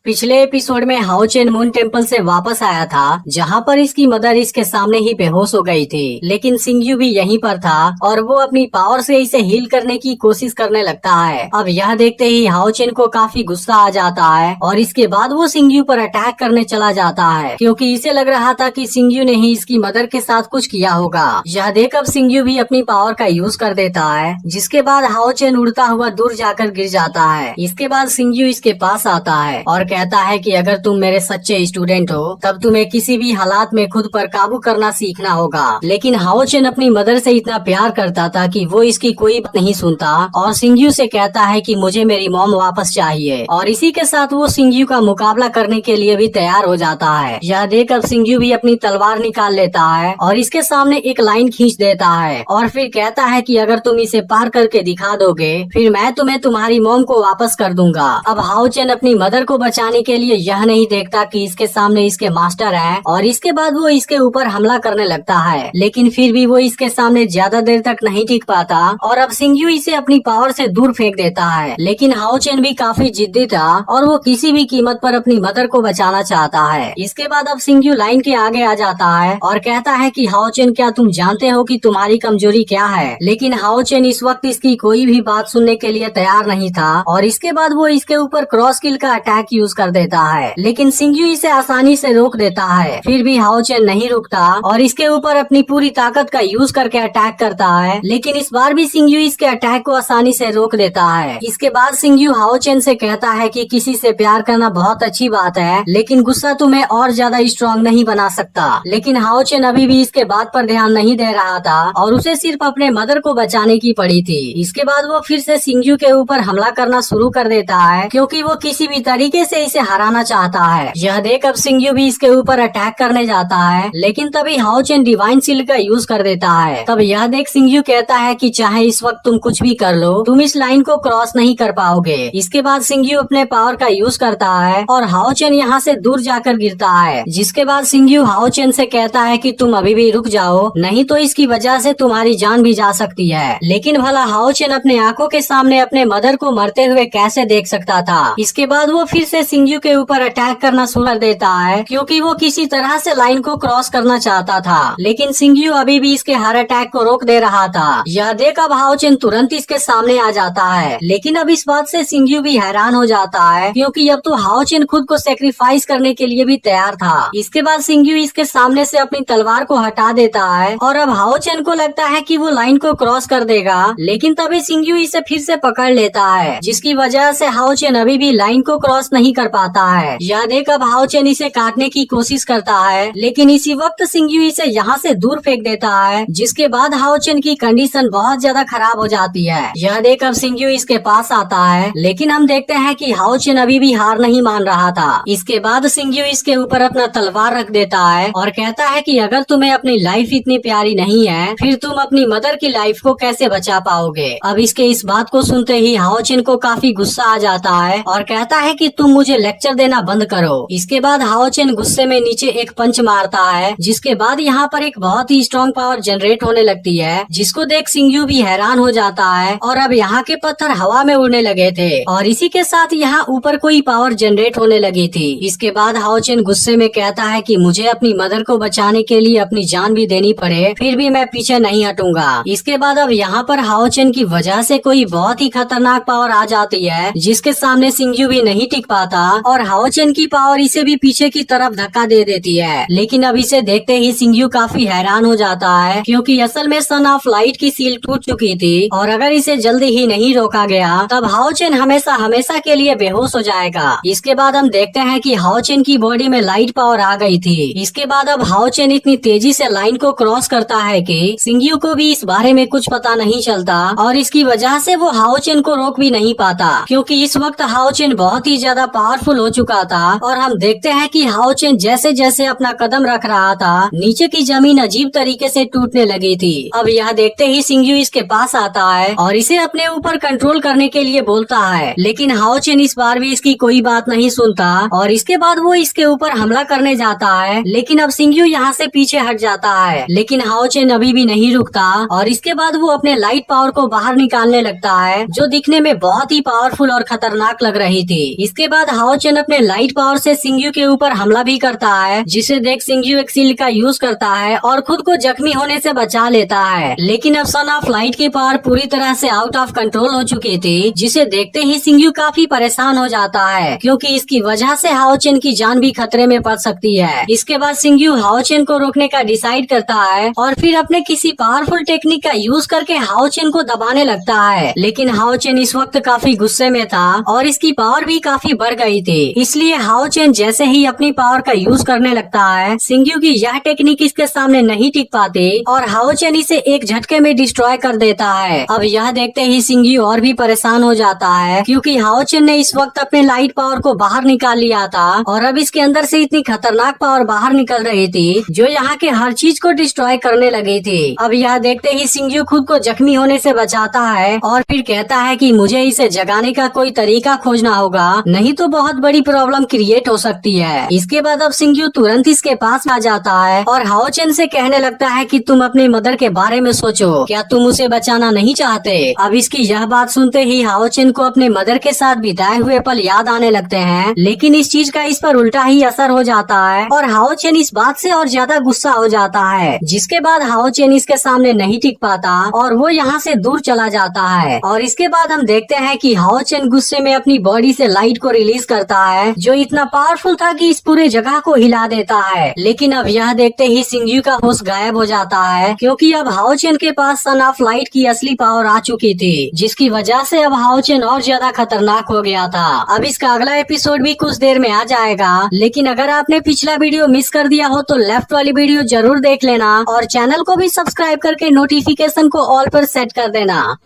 पिछले एपिसोड में हाओ चेन मून टेम्पल से वापस आया था, जहाँ पर इसकी मदर इसके सामने ही बेहोश हो गई थी। लेकिन सिंगयू भी यहीं पर था और वो अपनी पावर से इसे हील करने की कोशिश करने लगता है। अब यह देखते ही हाओ चेन को काफी गुस्सा आ जाता है और इसके बाद वो सिंगयू पर अटैक करने चला जाता है, क्योंकि इसे लग रहा था कि सिंगयू ने ही इसकी मदर के साथ कुछ किया होगा। यह देख अब सिंगयू भी अपनी पावर का यूज कर देता है, जिसके बाद हाओ चेन उड़ता हुआ दूर जाकर गिर जाता है। इसके बाद सिंगयू इसके पास आता है और कहता है कि अगर तुम मेरे सच्चे स्टूडेंट हो तब तुम्हें किसी भी हालात में खुद पर काबू करना सीखना होगा। लेकिन हाओ चेन अपनी मदर से इतना प्यार करता था कि वो इसकी कोई बात नहीं सुनता और सिंगयू से कहता है कि मुझे मेरी मॉम वापस चाहिए, और इसी के साथ वो सिंगयू का मुकाबला करने के लिए भी तैयार हो जाता है। यह देख अब सिंगयू भी अपनी तलवार निकाल लेता है और इसके सामने एक लाइन खींच देता है और फिर कहता है कि अगर तुम इसे पार करके दिखा दोगे फिर मैं तुम्हें तुम्हारी मॉम को वापस कर दूंगा। अब हाओ चेन अपनी मदर को बचाने के लिए यह नहीं देखता कि इसके सामने इसके मास्टर है और इसके बाद वो इसके ऊपर हमला करने लगता है। लेकिन फिर भी वो इसके सामने ज्यादा देर तक नहीं टिक पाता और अब सिंगयू इसे अपनी पावर से दूर फेंक देता है। लेकिन हाओ चेन भी काफी जिद्दी था और वो किसी भी कीमत पर अपनी मदर को बचाना चाहता है। इसके बाद अब सिंगयू लाइन के आगे आ जाता है और कहता है कि हाओ चेन, क्या तुम जानते हो कि तुम्हारी कमजोरी क्या है? लेकिन हाओ चेन इस वक्त इसकी कोई भी बात सुनने के लिए तैयार नहीं था और इसके बाद वो इसके ऊपर क्रॉस किल का अटैक यूज कर देता है। लेकिन सिंगयू इसे आसानी से रोक देता है। फिर भी हाओ चेन नहीं रुकता और इसके ऊपर अपनी पूरी ताकत का यूज करके अटैक करता है। लेकिन इस बार भी सिंगयू इसके अटैक को आसानी से रोक देता है। इसके बाद सिंगयू हाओ चेन से कहता है कि किसी से प्यार करना बहुत अच्छी बात है, लेकिन गुस्सा तुम्हें और ज्यादा स्ट्रांग नहीं बना सकता। लेकिन हाओ चेन अभी भी इसके बात पर ध्यान नहीं दे रहा था और उसे सिर्फ अपने मदर को बचाने की पड़ी थी। इसके बाद वो फिर से सिंगयू के ऊपर हमला करना शुरू कर देता है, क्योंकि वो किसी भी तरीके से इसे हराना चाहता है। यह देख अब सिंगयू भी इसके ऊपर अटैक करने जाता है, लेकिन तभी हाओ चेन डिवाइन शील्ड का यूज कर देता है। तब यह देख सिंगयू कहता है कि चाहे इस वक्त तुम कुछ भी कर लो, तुम इस लाइन को क्रॉस नहीं कर पाओगे। इसके बाद सिंगयू अपने पावर का यूज करता है और हाओ चेन यहाँ से दूर जाकर गिरता है। जिसके बाद सिंगयू हाओ चेन से कहता है कि तुम अभी भी रुक जाओ, नहीं तो इसकी वजह से तुम्हारी जान भी जा सकती है। लेकिन भला हाओ चेन अपने आंखों के सामने अपने मदर को मरते हुए कैसे देख सकता था। इसके बाद वो फिर से सिंगयू के ऊपर अटैक करना शुरू कर देता है, क्योंकि वो किसी तरह से लाइन को क्रॉस करना चाहता था। लेकिन सिंगयू अभी भी इसके हर अटैक को रोक दे रहा था। यह देख अब हाओ चेन तुरंत इसके सामने आ जाता है। लेकिन अब इस बात से सिंगयू भी हैरान हो जाता है, क्योंकि अब तो हाओ चेन खुद को सेक्रीफाइस करने के लिए भी तैयार था। इसके बाद सिंगयू इसके सामने से अपनी तलवार को हटा देता है और अब हाओ चेन को लगता है कि वो लाइन को क्रॉस कर देगा। लेकिन तभी सिंगयू इसे फिर से पकड़ लेता है, जिसकी वजह से हाओ चेन अभी भी लाइन को क्रॉस नहीं कर पाता है। यह देख अब हाओ चेन इसे काटने की कोशिश करता है, लेकिन इसी वक्त सिंगयू इसे यहाँ से दूर फेंक देता है, जिसके बाद हाओ चेन की कंडीशन बहुत ज्यादा खराब हो जाती है। यह देख अब सिंगयू इसके पास आता है, लेकिन हम देखते हैं कि हाओ चेन अभी भी हार नहीं मान रहा था। इसके बाद सिंगयू इसके ऊपर अपना तलवार रख देता है और कहता है कि अगर तुम्हें अपनी लाइफ इतनी प्यारी नहीं है, फिर तुम अपनी मदर की लाइफ को कैसे बचा पाओगे। अब इसके इस बात को सुनते ही हाओ चेन को काफी गुस्सा आ जाता है और कहता है कि तुम मुझे लेक्चर देना बंद करो। इसके बाद हाओ चेन गुस्से में नीचे एक पंच मारता है, जिसके बाद यहाँ पर एक बहुत ही स्ट्रॉन्ग पावर जनरेट होने लगती है, जिसको देख सिंगयू भी हैरान हो जाता है। और अब यहाँ के पत्थर हवा में उड़ने लगे थे और इसी के साथ यहाँ ऊपर कोई पावर जनरेट होने लगी थी। इसके बाद हाओ चेन गुस्से में कहता है कि मुझे अपनी मदर को बचाने के लिए अपनी जान भी देनी पड़े, फिर भी मैं पीछे नहीं हटूंगा। इसके बाद अब यहाँ पर हाओ चेन की वजह से कोई बहुत ही खतरनाक पावर आ जाती है, जिसके सामने सिंगयू भी नहीं टिक पाता और हाओ चेन की पावर इसे भी पीछे की तरफ धक्का दे देती है। लेकिन अब इसे देखते ही सिंगयू काफी हैरान हो जाता है, क्योंकि असल में सन ऑफ लाइट की सील टूट चुकी थी और अगर इसे जल्दी ही नहीं रोका गया तब हाओ चेन हमेशा हमेशा के लिए बेहोश हो जाएगा। इसके बाद हम देखते हैं कि हाओ चेन की बॉडी में लाइट पावर आ गई थी। इसके बाद अब हाओ चेन इतनी तेजी से लाइन को क्रॉस करता है कि सिंगयू को भी इस बारे में कुछ पता नहीं चलता और इसकी वजह से वो हाओ चेन को रोक भी नहीं पाता, क्योंकि इस वक्त हाओ चेन बहुत ही ज्यादा पावरफुल हो चुका था। और हम देखते हैं कि हाओ चेन जैसे जैसे अपना कदम रख रहा था, नीचे की जमीन अजीब तरीके से टूटने लगी थी। अब यह देखते ही सिंगयू इसके पास आता है और इसे अपने ऊपर कंट्रोल करने के लिए बोलता है, लेकिन हाओ चेन इस बार भी इसकी कोई बात नहीं सुनता और इसके बाद वो इसके ऊपर हमला करने जाता है। लेकिन अब सिंगयू यहाँ से पीछे हट जाता है, लेकिन हाओ चेन अभी भी नहीं रुकता और इसके बाद वो अपने लाइट पावर को बाहर निकालने लगता है, जो दिखने में बहुत ही पावरफुल और खतरनाक लग रही थी। इसके बाद हाओ चेन अपने लाइट पावर से सिंग्यू के ऊपर हमला भी करता है, जिसे देख सिंग्यू एक शील्ड का यूज करता है और खुद को जख्मी होने से बचा लेता है। लेकिन अब सन ऑफ लाइट की पावर पूरी तरह से आउट ऑफ कंट्रोल हो चुकी थी, जिसे देखते ही सिंग्यू काफी परेशान हो जाता है, क्योंकि इसकी वजह से हाओ चेन की जान भी खतरे में पड़ सकती है। इसके बाद सिंग्यू हाओ चेन को रोकने का डिसाइड करता है और फिर अपने किसी पावरफुल टेक्निक का यूज करके हाओ चेन को दबाने लगता है। लेकिन हाओ चेन इस वक्त काफी गुस्से में था और इसकी पावर भी काफी बढ़ गई थी, इसलिए हाओ चेन जैसे ही अपनी पावर का यूज करने लगता है, सिंग्यू की यह टेक्निक इसके सामने नहीं टिक पाती और हाओ चेन इसे एक झटके में डिस्ट्रॉय कर देता है। अब यह देखते ही सिंग्यू और भी परेशान हो जाता है, क्योंकि हाओ चेन ने इस वक्त अपने लाइट पावर को बाहर निकाल लिया था और अब इसके अंदर से इतनी खतरनाक पावर बाहर निकल रही थी जो यहाँ के हर चीज को डिस्ट्रॉय करने लगी थी। अब यह देखते ही सिंग्यू खुद को जख्मी होने से बचाता है और फिर कहता है कि मुझे इसे जगाने का कोई तरीका खोजना होगा, नहीं तो बहुत बड़ी प्रॉब्लम क्रिएट हो सकती है। इसके बाद अब सिंग्यू तुरंत इसके पास आ जाता है और हाओ चेन से कहने लगता है कि तुम अपनी मदर के बारे में सोचो, क्या तुम उसे बचाना नहीं चाहते। अब इसकी यह बात सुनते ही हाओ चेन को अपने मदर के साथ बिताए हुए पल याद आने लगते हैं, लेकिन इस चीज का इस पर उल्टा ही असर हो जाता है और हाओ चेन इस बात से और ज्यादा गुस्सा हो जाता है, जिसके बाद हाओ चेन इसके सामने नहीं टिक पाता और वो यहाँ से दूर चला जाता है। और इसके बाद हम देखते हैं कि हाओ चेन गुस्से में अपनी बॉडी से लाइट को रिलीज करता है, जो इतना पावरफुल था कि इस पूरे जगह को हिला देता है। लेकिन अब यह देखते ही सिंग्यू का होश गायब हो जाता है, क्योंकि अब हाओ चेन के पास सन ऑफ लाइट की असली पावर आ चुकी थी, जिसकी वजह से अब हाओ चेन और ज्यादा खतरनाक हो गया था। अब इसका अगला एपिसोड भी कुछ देर में आ जाएगा, लेकिन अगर आपने पिछला वीडियो मिस कर दिया हो तो लेफ्ट वाली वीडियो जरूर देख लेना और चैनल को भी सब्सक्राइब करके नोटिफिकेशन को ऑल पर सेट कर देना।